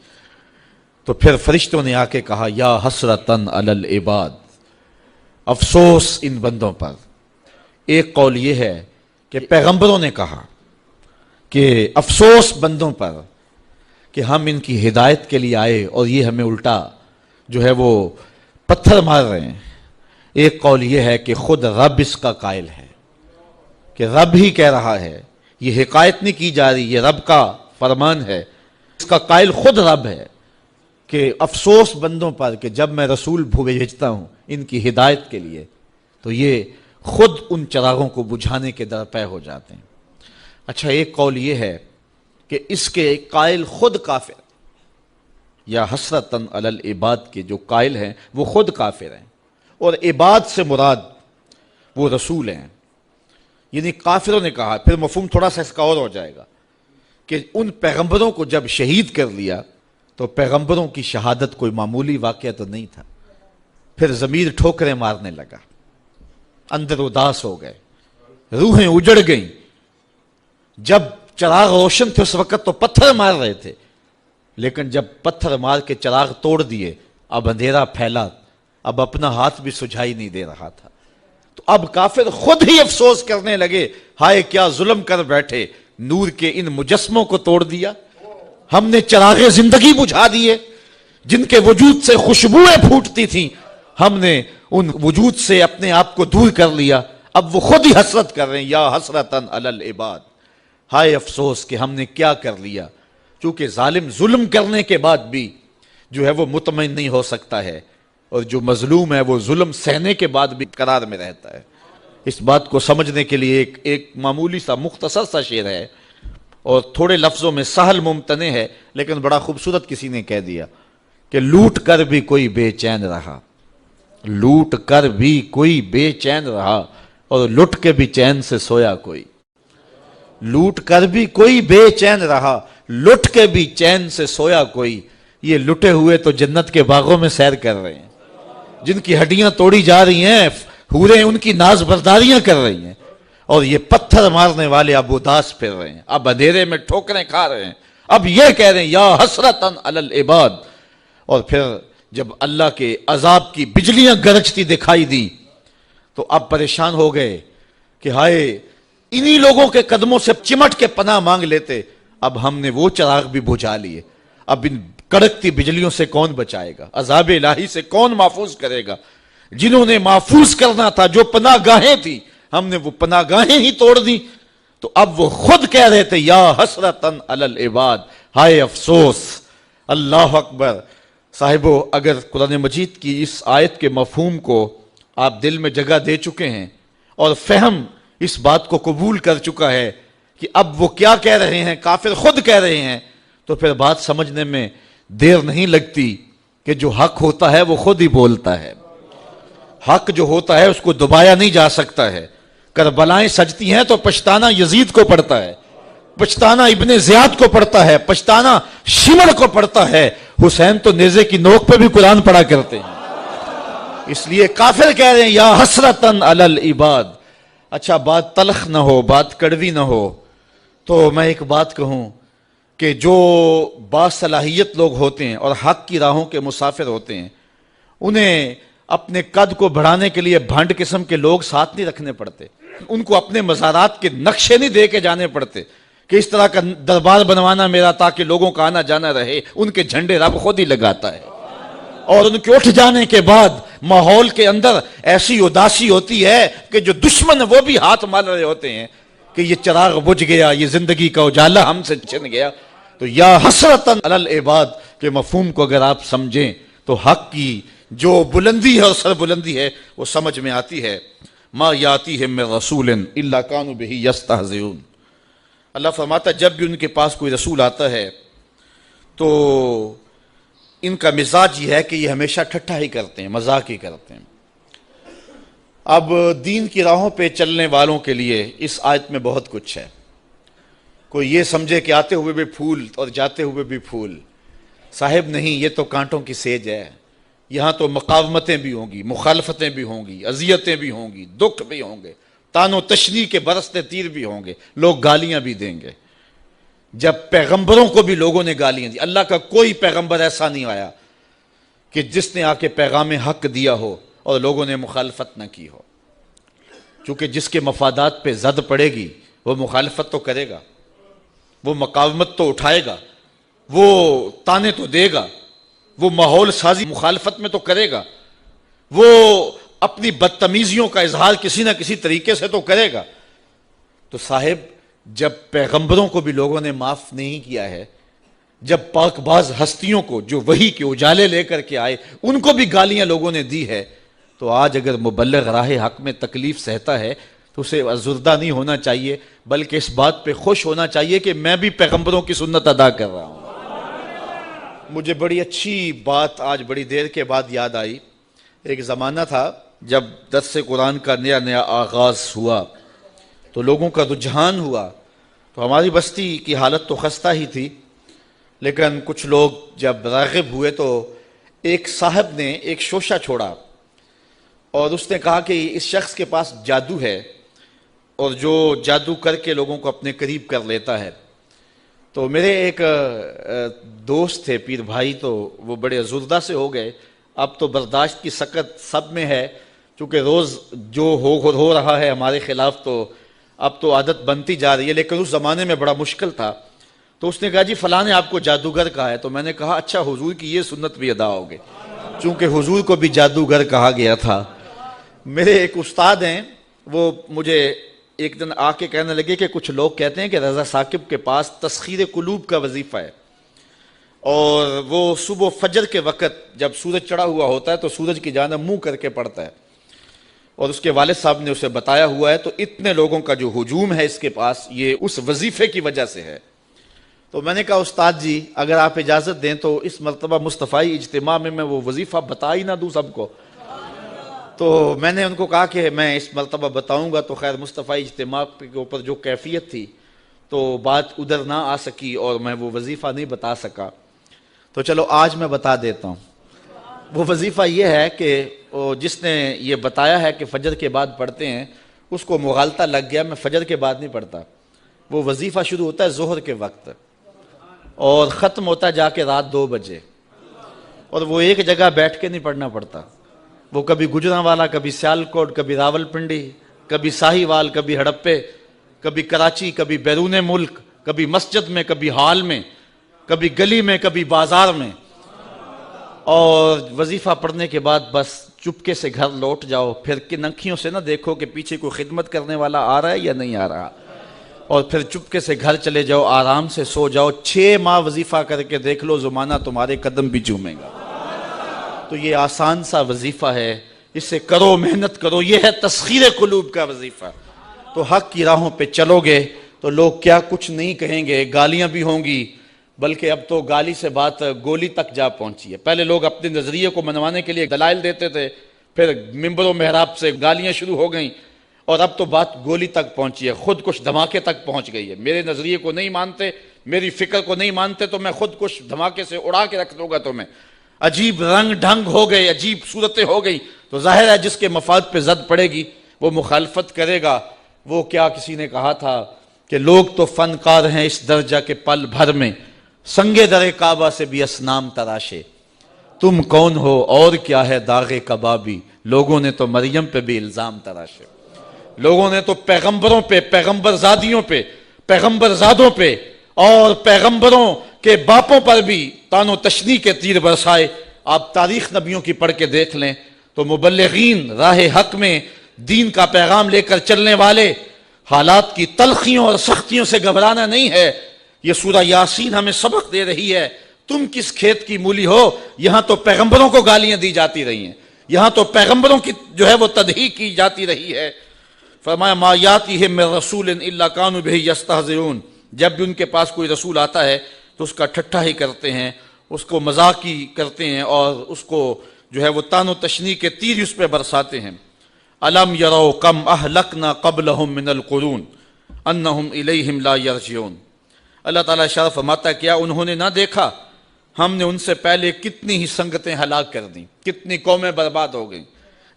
تو پھر فرشتوں نے آ کے کہا یا حسرتن علی العباد، افسوس ان بندوں پر۔ ایک قول یہ ہے کہ پیغمبروں نے کہا کہ افسوس بندوں پر کہ ہم ان کی ہدایت کے لیے آئے اور یہ ہمیں الٹا جو ہے وہ پتھر مار رہے ہیں۔ ایک قول یہ ہے کہ خود رب اس کا قائل ہے، کہ رب ہی کہہ رہا ہے، یہ حکایت نہیں کی جا رہی، یہ رب کا فرمان ہے، اس کا قائل خود رب ہے کہ افسوس بندوں پر کہ جب میں رسول بھیجتا ہوں ان کی ہدایت کے لیے تو یہ خود ان چراغوں کو بجھانے کے درپے ہو جاتے ہیں۔ اچھا، ایک قول یہ ہے کہ اس کے قائل خود کافر، یا حسرتن علی العباد کے جو قائل ہیں وہ خود کافر ہیں، اور عباد سے مراد وہ رسول ہیں، یعنی کافروں نے کہا۔ پھر مفہوم تھوڑا سا اس کا اور ہو جائے گا کہ ان پیغمبروں کو جب شہید کر لیا تو پیغمبروں کی شہادت کوئی معمولی واقعہ تو نہیں تھا، پھر ضمیر ٹھوکریں مارنے لگا، اندر اداس ہو گئے، روحیں اجڑ گئیں۔ جب چراغ روشن تھے اس وقت تو پتھر مار رہے تھے، لیکن جب پتھر مار کے چراغ توڑ دیے اب اندھیرا پھیلا، اب اپنا ہاتھ بھی سجھائی نہیں دے رہا تھا، تو اب کافر خود ہی افسوس کرنے لگے، ہائے کیا ظلم کر بیٹھے، نور کے ان مجسموں کو توڑ دیا، ہم نے چراغ زندگی بجھا دیے، جن کے وجود سے خوشبوئیں پھوٹتی تھیں، ہم نے ان وجود سے اپنے آپ کو دور کر لیا، اب وہ خود ہی حسرت کر رہے ہیں یا حسرتن علی العباد، ہائے افسوس کہ ہم نے کیا کر لیا۔ چونکہ ظالم ظلم کرنے کے بعد بھی جو ہے وہ مطمئن نہیں ہو سکتا ہے، اور جو مظلوم ہے وہ ظلم سہنے کے بعد بھی قرار میں رہتا ہے۔ اس بات کو سمجھنے کے لیے ایک معمولی سا مختصر سا شعر ہے، اور تھوڑے لفظوں میں سہل ممتنع ہے لیکن بڑا خوبصورت کسی نے کہہ دیا کہ لوٹ کر بھی کوئی بے چین رہا، لوٹ کر بھی کوئی بے چین رہا، اور لٹ کے بھی چین سے سویا کوئی، لوٹ کر بھی کوئی بے چین رہا، لٹ کے بھی چین سے سویا کوئی۔ یہ لٹے ہوئے تو جنت کے باغوں میں سیر کر رہے ہیں، جن کی ہڈیاں توڑی جا رہی ہیں، حوریں ان کی ناز برداریاں کر رہی ہیں، اور یہ پتھر مارنے والے اب اداس پھر رہے ہیں، اب اندھیرے میں ٹھوکریں کھا رہے ہیں، اب یہ کہہ رہے ہیں یا حسرتن علی العباد۔ اور پھر جب اللہ کے عذاب کی بجلیاں گرجتی دکھائی دی تو اب پریشان ہو گئے کہ ہائے انہی لوگوں کے قدموں سے چمٹ کے پناہ مانگ لیتے، اب ہم نے وہ چراغ بھی بجھا لیے، اب ان کڑکتی بجلیوں سے کون بچائے گا، عذاب الہی سے کون محفوظ کرے گا۔ جنہوں نے محفوظ کرنا تھا، جو پناہ گاہیں تھی، ہم نے وہ پناہ گاہیں ہی توڑ دی، تو اب وہ خود کہہ رہے تھے یا حسرتن علی العباد، ہائے افسوس۔ اللہ اکبر۔ صاحبو، اگر قرآن مجید کی اس آیت کے مفہوم کو آپ دل میں جگہ دے چکے ہیں اور فہم اس بات کو قبول کر چکا ہے کہ اب وہ کیا کہہ رہے ہیں، کافر خود کہہ رہے ہیں، تو پھر بات سمجھنے میں دیر نہیں لگتی کہ جو حق ہوتا ہے وہ خود ہی بولتا ہے۔ حق جو ہوتا ہے اس کو دبایا نہیں جا سکتا ہے، کربلائیں سجتی ہیں تو پچھتانا یزید کو پڑتا ہے، پچھتانا ابن زیاد کو پڑتا ہے، پچھتانا شمر کو پڑتا ہے۔ حسین تو نیزے کی نوک پہ بھی قرآن پڑھا کرتے ہیں۔ اس لیے کافر کہہ رہے ہیں یا حسرتن علی العباد۔ اچھا بات تلخ نہ ہو، بات کڑوی نہ ہو تو میں ایک بات کہوں کہ جو باصلاحیت لوگ ہوتے ہیں اور حق کی راہوں کے مسافر ہوتے ہیں، انہیں اپنے قد کو بڑھانے کے لیے بھنڈ قسم کے لوگ ساتھ نہیں رکھنے پڑتے، ان کو اپنے مزارات کے نقشے نہیں دے کے جانے پڑتے کہ اس طرح کا دربار بنوانا میرا تاکہ لوگوں کا آنا جانا رہے۔ ان کے جھنڈے رب خود ہی لگاتا ہے، اور ان کے اٹھ جانے کے بعد ماحول کے اندر ایسی اداسی ہوتی ہے کہ جو دشمن وہ بھی ہاتھ مال رہے ہوتے ہیں کہ یہ چراغ بجھ گیا، یہ زندگی کا اجالا ہم سے چھن گیا۔ تو یا حسرتن علی العباد کے مفہوم کو اگر آپ سمجھیں تو حق کی جو بلندی ہے اور سر بلندی ہے وہ سمجھ میں آتی ہے۔ ما یاتیہم من رسول الا کانوا بہ یستہزئون۔ اللہ فرماتا ہے جب بھی ان کے پاس کوئی رسول آتا ہے تو ان کا مزاج یہ ہے کہ یہ ہمیشہ ٹھٹھا ہی کرتے ہیں، مذاق ہی کرتے ہیں۔ اب دین کی راہوں پہ چلنے والوں کے لیے اس آیت میں بہت کچھ ہے۔ کوئی یہ سمجھے کہ آتے ہوئے بھی پھول اور جاتے ہوئے بھی پھول، صاحب نہیں، یہ تو کانٹوں کی سیج ہے۔ یہاں تو مقاومتیں بھی ہوں گی، مخالفتیں بھی ہوں گی، اذیتیں بھی ہوں گی، دکھ بھی ہوں گے، تان و تشنیع کے برستے تیر بھی ہوں گے، لوگ گالیاں بھی دیں گے۔ جب پیغمبروں کو بھی لوگوں نے گالیاں دی، اللہ کا کوئی پیغمبر ایسا نہیں آیا کہ جس نے آ کے پیغام حق دیا ہو اور لوگوں نے مخالفت نہ کی ہو، چونکہ جس کے مفادات پہ زد پڑے گی وہ مخالفت تو کرے گا، وہ مقاومت تو اٹھائے گا، وہ تانے تو دے گا، وہ ماحول سازی مخالفت میں تو کرے گا، وہ اپنی بدتمیزیوں کا اظہار کسی نہ کسی طریقے سے تو کرے گا۔ تو صاحب جب پیغمبروں کو بھی لوگوں نے معاف نہیں کیا ہے، جب پاک باز ہستیوں کو جو وحی کے اجالے لے کر کے آئے ان کو بھی گالیاں لوگوں نے دی ہے، تو آج اگر مبلغ راہ حق میں تکلیف سہتا ہے تو اسے ازردہ نہیں ہونا چاہیے، بلکہ اس بات پہ خوش ہونا چاہیے کہ میں بھی پیغمبروں کی سنت ادا کر رہا ہوں۔ مجھے بڑی اچھی بات آج بڑی دیر کے بعد یاد آئی۔ ایک زمانہ تھا جب درس قرآن کا نیا نیا آغاز ہوا تو لوگوں کا رجحان ہوا، تو ہماری بستی کی حالت تو خستہ ہی تھی، لیکن کچھ لوگ جب راغب ہوئے تو ایک صاحب نے ایک شوشہ چھوڑا اور اس نے کہا کہ اس شخص کے پاس جادو ہے اور جو جادو کر کے لوگوں کو اپنے قریب کر لیتا ہے۔ تو میرے ایک دوست تھے پیر بھائی، تو وہ بڑے ازردہ سے ہو گئے۔ اب تو برداشت کی سکت سب میں ہے، چونکہ روز جو ہو رہا ہے ہمارے خلاف تو اب تو عادت بنتی جا رہی ہے، لیکن اس زمانے میں بڑا مشکل تھا۔ تو اس نے کہا جی فلاں نے آپ کو جادوگر کہا ہے۔ تو میں نے کہا اچھا حضور کی یہ سنت بھی ادا ہوگی، چونکہ حضور کو بھی جادوگر کہا گیا تھا۔ میرے ایک استاد ہیں، وہ مجھے ایک دن آ کے کہنے لگے کہ کچھ لوگ کہتے ہیں کہ رضا ثاقب کے پاس تسخیر قلوب کا وظیفہ ہے، اور وہ صبح فجر کے وقت جب سورج چڑھا ہوا ہوتا ہے تو سورج کی جانب منہ کر کے پڑھتا ہے، اور اس کے والد صاحب نے اسے بتایا ہوا ہے، تو اتنے لوگوں کا جو ہجوم ہے اس کے پاس یہ اس وظیفے کی وجہ سے ہے۔ تو میں نے کہا استاد جی اگر آپ اجازت دیں تو اس مرتبہ مصطفی اجتماع میں وہ وظیفہ بتا ہی نہ دوں سب کو۔ تو میں نے ان کو کہا کہ میں اس مرتبہ بتاؤں گا، تو خیر مصطفی اجتماع کے اوپر جو کیفیت تھی تو بات ادھر نہ آ سکی اور میں وہ وظیفہ نہیں بتا سکا۔ تو چلو آج میں بتا دیتا ہوں۔ وہ وظیفہ یہ ہے کہ جس نے یہ بتایا ہے کہ فجر کے بعد پڑھتے ہیں اس کو مغالطہ لگ گیا، میں فجر کے بعد نہیں پڑھتا۔ وہ وظیفہ شروع ہوتا ہے ظہر کے وقت اور ختم ہوتا ہے جا کے رات 2 بجے، اور وہ ایک جگہ بیٹھ کے نہیں پڑھنا پڑتا۔ وہ کبھی گجرانوالا، کبھی سیالکوٹ، کبھی راول پنڈی، کبھی ساہیوال، کبھی ہڑپے، کبھی کراچی، کبھی بیرون ملک، کبھی مسجد میں، کبھی ہال میں، کبھی گلی میں، کبھی بازار میں۔ اور وظیفہ پڑھنے کے بعد بس چپکے سے گھر لوٹ جاؤ، پھر کن انکھیوں سے نہ دیکھو کہ پیچھے کوئی خدمت کرنے والا آ رہا ہے یا نہیں آ رہا، اور پھر چپکے سے گھر چلے جاؤ، آرام سے سو جاؤ۔ 6 ماہ وظیفہ کر کے دیکھ لو، زمانہ تمہارے قدم بھی چومے گا۔ تو یہ آسان سا وظیفہ ہے، اس سے کرو، محنت کرو، یہ ہے تسخیر قلوب کا وظیفہ۔ تو حق کی راہوں پہ چلو گے تو لوگ کیا کچھ نہیں کہیں گے، گالیاں بھی ہوں گی، بلکہ اب تو گالی سے بات گولی تک جا پہنچی ہے۔ پہلے لوگ اپنے نظریے کو منوانے کے لیے دلائل دیتے تھے، پھر ممبر و محراب سے گالیاں شروع ہو گئیں، اور اب تو بات گولی تک پہنچی ہے، خود کش دھماکے تک پہنچ گئی ہے۔ میرے نظریے کو نہیں مانتے، میری فکر کو نہیں مانتے تو میں خود کش دھماکے سے اڑا کے رکھ دوں گا تمہیں۔ عجیب رنگ ڈھنگ ہو گئے، عجیب صورتیں ہو گئی، تو ظاہر ہے جس کے مفاد پہ زد پڑے گی وہ مخالفت کرے گا۔ وہ کیا کسی نے کہا تھا کہ لوگ تو فنکار ہیں اس درجہ کے پل بھر میں، سنگے در کعبہ سے بھی اسنام تراشے۔ تم کون ہو اور کیا ہے داغ کبابی، لوگوں نے تو مریم پہ بھی الزام تراشے۔ لوگوں نے تو پیغمبروں پہ، پیغمبر زادیوں پہ، پیغمبر زادوں پہ اور پیغمبروں کے باپوں پر بھی تان و تشنیع کے تیر برسائے۔ آپ تاریخ نبیوں کی پڑھ کے دیکھ لیں تو مبلغین راہ حق میں دین کا پیغام لے کر چلنے والے، حالات کی تلخیوں اور سختیوں سے گھبرانا نہیں ہے۔ یہ سورہ یاسین ہمیں سبق دے رہی ہے، تم کس کھیت کی مولی ہو، یہاں تو پیغمبروں کو گالیاں دی جاتی رہی ہیں، یہاں تو پیغمبروں کی جو ہے وہ تدحیق کی جاتی رہی ہے۔ فرمایا ما یاتیہم من رسول الا کانوا بہ یستہزئون، جب بھی ان کے پاس کوئی رسول آتا ہے تو اس کا ٹھٹھا ہی کرتے ہیں، اس کو مذاق ہی کرتے ہیں اور اس کو جو ہے وہ تان و تشنیع کے تیر اس پہ برساتے ہیں۔ الم یروا کم اہلکنا قبلہم من القرون انہم الیہم لا یرجعون۔ اللہ تعالیٰ اشارہ فرماتا ہے کیا انہوں نے نہ دیکھا ہم نے ان سے پہلے کتنی ہی سنگتیں ہلاک کر دیں، کتنی قومیں برباد ہو گئیں،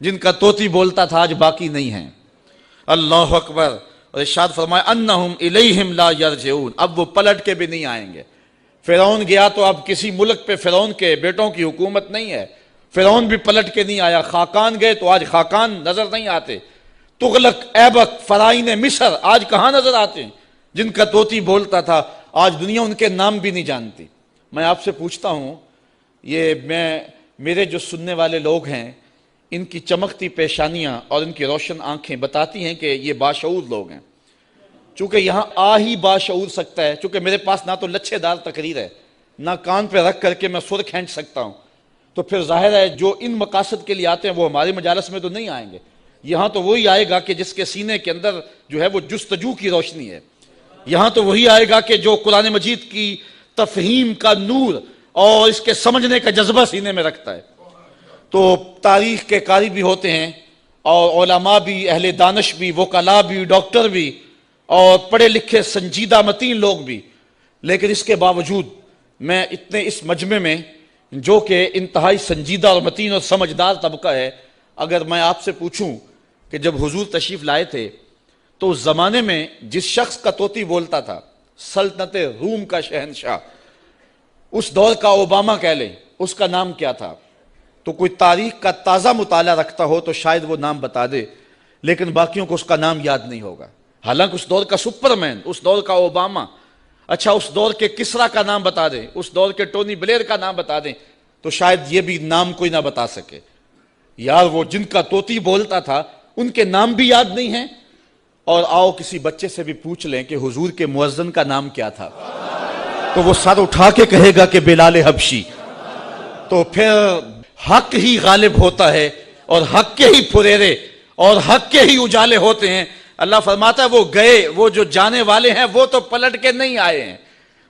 جن کا طوطی بولتا تھا آج باقی نہیں ہیں۔ اللہ اکبر۔ اور ارشاد فرمایا انہم الیہم لا یرجعون، اب وہ پلٹ کے بھی نہیں آئیں گے۔ فرعون گیا تو اب کسی ملک پہ فرعون کے بیٹوں کی حکومت نہیں ہے، فرعون بھی پلٹ کے نہیں آیا۔ خاقان گئے تو آج خاقان نظر نہیں آتے۔ تغلق، ایبک، فرعین مصر آج کہاں نظر آتے ہیں؟ جن کا طوطی بولتا تھا آج دنیا ان کے نام بھی نہیں جانتی۔ میں آپ سے پوچھتا ہوں، یہ میرے جو سننے والے لوگ ہیں، ان کی چمکتی پیشانیاں اور ان کی روشن آنکھیں بتاتی ہیں کہ یہ باشعور لوگ ہیں۔ چونکہ یہاں آ ہی باشعور سکتا ہے، چونکہ میرے پاس نہ تو لچھے دار تقریر ہے، نہ کان پہ رکھ کر کے میں سر کھینچ سکتا ہوں، تو پھر ظاہر ہے جو ان مقاصد کے لیے آتے ہیں وہ ہمارے مجالس میں تو نہیں آئیں گے۔ یہاں تو وہی آئے گا کہ جس کے سینے کے اندر جو ہے وہ جستجو کی روشنی ہے، یہاں تو وہی آئے گا کہ جو قرآن مجید کی تفہیم کا نور اور اس کے سمجھنے کا جذبہ سینے میں رکھتا ہے۔ تو تاریخ کے قاری بھی ہوتے ہیں اور علماء بھی، اہل دانش بھی، وکلاء بھی، ڈاکٹر بھی اور پڑھے لکھے سنجیدہ متین لوگ بھی، لیکن اس کے باوجود میں اتنے اس مجمع میں جو کہ انتہائی سنجیدہ اور متین اور سمجھدار طبقہ ہے، اگر میں آپ سے پوچھوں کہ جب حضور تشریف لائے تھے تو اس زمانے میں جس شخص کا طوطی بولتا تھا، سلطنت روم کا شہنشاہ، اس دور کا اوباما کہہ لیں، اس کا نام کیا تھا؟ تو کوئی تاریخ کا تازہ مطالعہ رکھتا ہو تو شاید وہ نام بتا دے، لیکن باقیوں کو اس کا نام یاد نہیں ہوگا۔ حالانکہ اس دور کا سپرمین، اس دور کا اوباما، اچھا اس دور کے کسرا کا نام بتا دیں، اس دور کے ٹونی بلیر کا نام بتا دیں تو شاید یہ بھی نام کوئی نہ بتا سکے۔ یار وہ جن کا طوطی بولتا تھا ان کے نام بھی یاد نہیں ہیں۔ اور آؤ کسی بچے سے بھی پوچھ لیں کہ حضور کے مؤذن کا نام کیا تھا، تو وہ سر اٹھا کے کہے گا کہ بلال حبشی۔ تو پھر حق ہی غالب ہوتا ہے اور حق کے ہی پھریرے اور حق کے ہی اجالے ہوتے ہیں۔ اللہ فرماتا ہے وہ گئے، وہ جو جانے والے ہیں وہ تو پلٹ کے نہیں آئے ہیں۔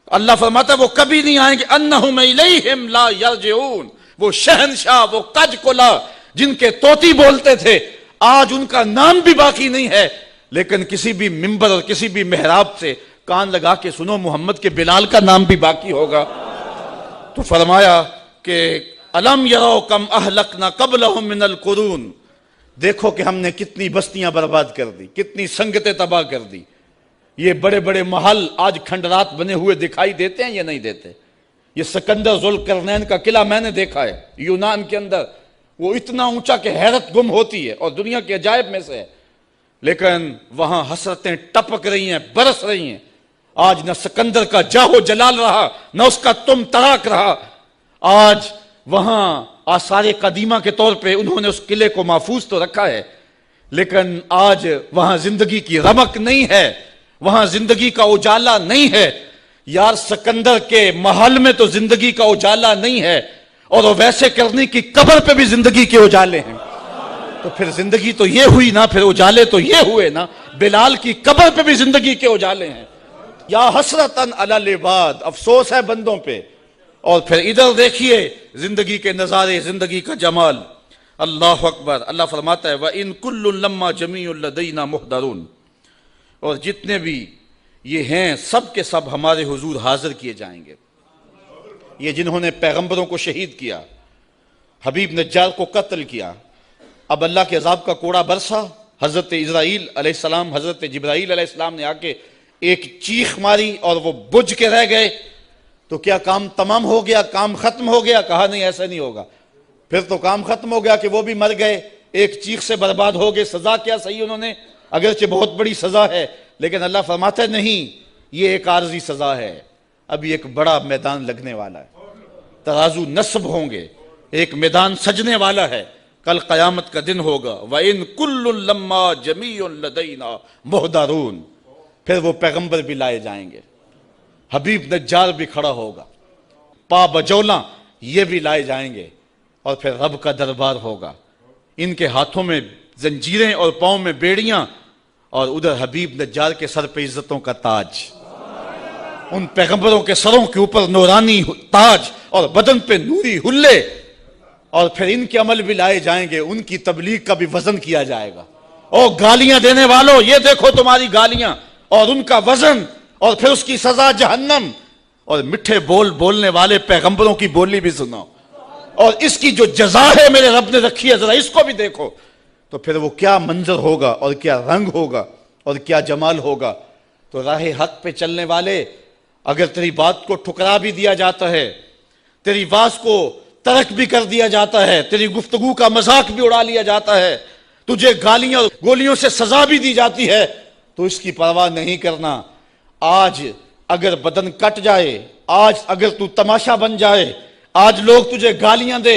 اللہ فرماتا ہے وہ کبھی نہیں آئیں گے۔ انہم الیہم لا یرجعون، وہ شہنشاہ، وہ کج کلا جن کے طوطی بولتے تھے، آج ان کا نام بھی باقی نہیں ہے، لیکن کسی بھی منبر اور کسی بھی محراب سے کان لگا کے سنو محمد کے بلال کا نام بھی باقی ہوگا۔ تو فرمایا کہ الم یروا کم اہلکنا قبلہم من القرون، دیکھو کہ ہم نے کتنی بستیاں برباد کر دی، کتنی سنگتیں تباہ کر دی۔ یہ بڑے بڑے محل آج کھنڈرات بنے ہوئے دکھائی دیتے ہیں یا نہیں دیتے؟ یہ سکندر ذوالقرنین کا قلعہ میں نے دیکھا ہے یونان کے اندر، وہ اتنا اونچا کہ حیرت گم ہوتی ہے اور دنیا کے عجائب میں سے ہے، لیکن وہاں حسرتیں ٹپک رہی ہیں، برس رہی ہیں۔ آج نہ سکندر کا جاہو جلال رہا، نہ اس کا تم تراک رہا۔ آج وہاں آثار قدیمہ کے طور پہ انہوں نے اس قلعے کو محفوظ تو رکھا ہے، لیکن آج وہاں زندگی کی رمق نہیں ہے، وہاں زندگی کا اجالا نہیں ہے۔ یار سکندر کے محل میں تو زندگی کا اجالا نہیں ہے، اور وہ ویسے کرنی کی قبر پہ بھی زندگی کے اجالے ہیں۔ تو پھر زندگی تو یہ ہوئی نا، پھر اجالے تو یہ ہوئے نا، بلال کی قبر پہ بھی زندگی کے اجالے ہیں۔ یا حسرتاً علی العباد، افسوس ہے بندوں پہ۔ اور پھر ادھر دیکھیے زندگی کے نظارے، زندگی کا جمال۔ اللہ اکبر۔ اللہ فرماتا ہے وَإِن كُلٌّ لَمَّا جَمِيعٌ لَدَيْنَا مُحْضَرُونَ، اور جتنے بھی یہ ہیں سب کے سب ہمارے حضور حاضر کیے جائیں گے۔ یہ جنہوں نے پیغمبروں کو شہید کیا، حبیب نجار کو قتل کیا، اب اللہ کے عذاب کا کوڑا برسا، حضرت اسرائیل علیہ السلام، حضرت جبرائیل علیہ السلام نے آ کے ایک چیخ ماری اور وہ بجھ کے رہ گئے، تو کیا کام تمام ہو گیا؟ کام ختم ہو گیا؟ کہا نہیں، ایسا نہیں ہوگا۔ پھر تو کام ختم ہو گیا کہ وہ بھی مر گئے، ایک چیخ سے برباد ہو گئے۔ سزا کیا صحیح انہوں نے، اگرچہ بہت بڑی سزا ہے، لیکن اللہ فرماتا ہے نہیں، یہ ایک عارضی سزا ہے، ابھی ایک بڑا میدان لگنے والا ہے، ترازو نصب ہوں گے، ایک میدان سجنے والا ہے، کل قیامت کا دن ہوگا۔ وَإِن كُلٌّ لَمَّا جَمِيعٌ لَدَيْنَا مُحْضَرُونَ، پھر وہ پیغمبر بھی لائے جائیں گے، حبیب نجار بھی کھڑا ہوگا، پا بجولا یہ بھی لائے جائیں گے، اور پھر رب کا دربار ہوگا، ان کے ہاتھوں میں زنجیریں اور پاؤں میں بیڑیاں، اور ادھر حبیب نجار کے سر پہ عزتوں کا تاج، ان پیغمبروں کے سروں کے اوپر نورانی تاج اور بدن پہ نوری حلے، اور پھر ان کے عمل بھی لائے جائیں گے، ان کی تبلیغ کا بھی وزن کیا جائے گا۔ اور گالیاں دینے والوں یہ دیکھو تمہاری گالیاں اور ان کا وزن، اور پھر اس کی سزا جہنم، اور میٹھے بول بولنے والے پیغمبروں کی بولی بھی سنو، اور اس کی جو جزا ہے میرے رب نے رکھی ہے ذرا اس کو بھی دیکھو، تو پھر وہ کیا منظر ہوگا اور کیا رنگ ہوگا اور کیا جمال ہوگا۔ تو راہ حق پہ چلنے والے، اگر تیری بات کو ٹھکرا بھی دیا جاتا ہے، تیری واز کو ترک بھی کر دیا جاتا ہے، تیری گفتگو کا مذاق بھی اڑا لیا جاتا ہے، تجھے گالیاں اور گولیوں سے سزا بھی دی جاتی ہے، تو اس کی پرواہ نہیں کرنا۔ آج اگر بدن کٹ جائے، آج اگر تو تماشا بن جائے، آج لوگ تجھے گالیاں دے،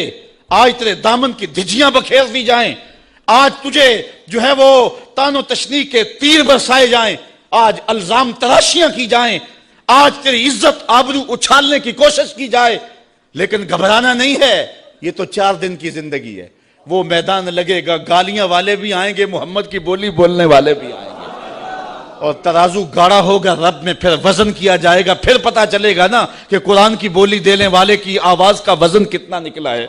آج تیرے دامن کی دھجیاں بکھیر دی جائیں، آج تجھے جو ہے وہ تان و تشنیع کے تیر برسائے جائیں، آج الزام تراشیاں کی جائیں، آج تیری عزت آبرو اچھالنے کی کوشش کی جائے، لیکن گھبرانا نہیں ہے، یہ تو 4 دن کی زندگی ہے، وہ میدان لگے گا، گالیاں والے بھی آئیں گے، محمد کی بولی بولنے والے بھی آئیں گے، اور ترازو گاڑا ہوگا رب میں، پھر وزن کیا جائے گا، پھر پتا چلے گا نا کہ قرآن کی بولی دینے والے کی آواز کا وزن کتنا نکلا ہے۔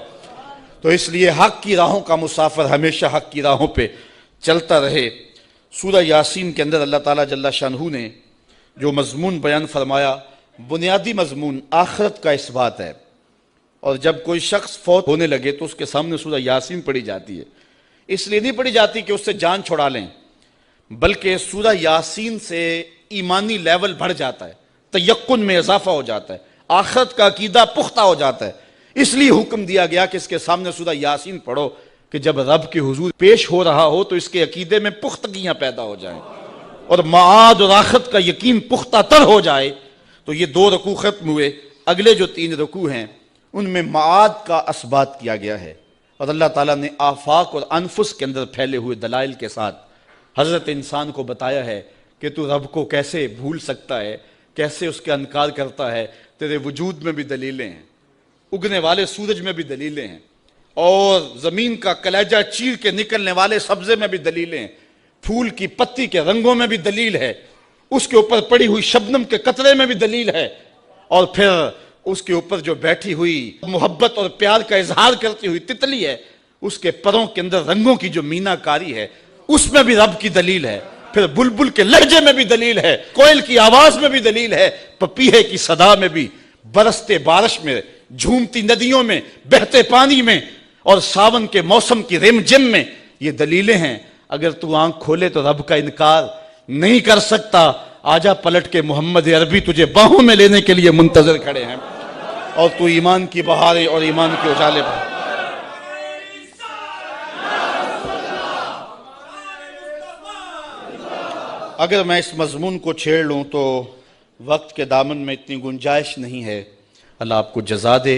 تو اس لیے حق کی راہوں کا مسافر ہمیشہ حق کی راہوں پہ چلتا رہے۔ سورہ یاسین کے اندر اللہ تعالیٰ جل شانہ نے جو مضمون بیان فرمایا، بنیادی مضمون آخرت کا اس بات ہے، اور جب کوئی شخص فوت ہونے لگے تو اس کے سامنے سورہ یاسین پڑھی جاتی ہے، اس لیے نہیں پڑھی جاتی کہ اس سے جان چھڑا لیں، بلکہ سورہ یاسین سے ایمانی لیول بڑھ جاتا ہے، تیقن میں اضافہ ہو جاتا ہے، آخرت کا عقیدہ پختہ ہو جاتا ہے، اس لیے حکم دیا گیا کہ اس کے سامنے سورہ یاسین پڑھو کہ جب رب کے حضور پیش ہو رہا ہو تو اس کے عقیدے میں پختگیاں پیدا ہو جائیں اور معاد اور آخرت کا یقین پختہ تر ہو جائے۔ تو یہ 2 رکوع ختم ہوئے، اگلے جو 3 رکوع ہیں ان میں معاد کا اثبات کیا گیا ہے، اور اللہ تعالیٰ نے آفاق اور انفس کے اندر پھیلے ہوئے دلائل کے ساتھ حضرت انسان کو بتایا ہے کہ تو رب کو کیسے بھول سکتا ہے، کیسے اس کا انکار کرتا ہے، تیرے وجود میں بھی دلیلیں ہیں، اگنے والے سورج میں بھی دلیلیں ہیں، اور زمین کا کلیجہ چیر کے نکلنے والے سبزے میں بھی دلیلیں ہیں، پھول کی پتی کے رنگوں میں بھی دلیل ہے، اس کے اوپر پڑی ہوئی شبنم کے قطرے میں بھی دلیل ہے، اور پھر اس کے اوپر جو بیٹھی ہوئی محبت اور پیار کا اظہار کرتی ہوئی تتلی ہے، اس کے پروں کے اندر رنگوں کی جو مینا کاری ہے، اس میں بھی رب کی دلیل ہے، پھر بلبل کے لہجے میں بھی دلیل ہے، کوئل کی آواز میں بھی دلیل ہے، پپیہے کی صدا میں بھی، برستے بارش میں، جھومتی ندیوں میں، بہتے پانی میں، اور ساون کے موسم کی رم جم میں یہ دلیلیں ہیں۔ اگر تو آنکھ کھولے تو رب کا انکار نہیں کر سکتا، آجا پلٹ کے، محمد عربی تجھے باہوں میں لینے کے لیے منتظر کھڑے ہیں، اور تو ایمان کی بہاریں اور ایمان کے اجالے پر۔ اگر میں اس مضمون کو چھیڑ لوں تو وقت کے دامن میں اتنی گنجائش نہیں ہے۔ اللہ آپ کو جزا دے،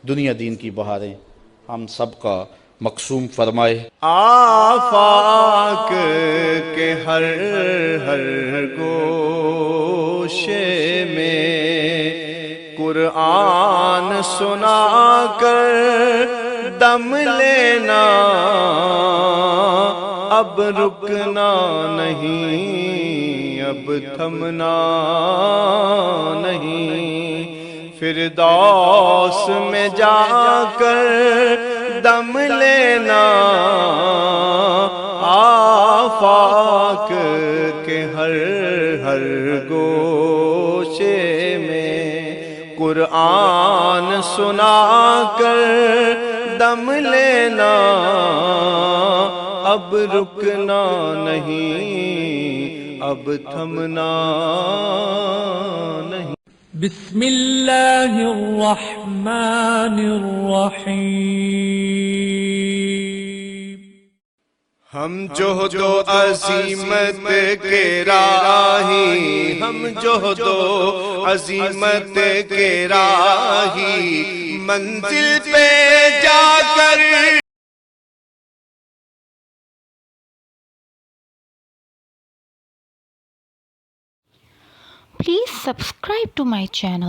دنیا دین کی بہاریں ہم سب کا مقسوم فرمائے۔ آفاق کے ہر ہر گوشے میں قرآن سنا کر دم لینا، اب رکنا نہیں، اب تھمنا نہیں، فردوس میں جا کر دم لینا، آفاق کے ہر ہر گوشے میں قرآن سنا کر دم لینا، اب رکنا نہیں، اب تھمنا نہیں۔ بسم اللہ الرحمن الرحیم۔ ہم جہد و عظیمت کے راہی، ہم جہد و عظیمت کے راہی، منزل پہ جا کر Please subscribe to my channel.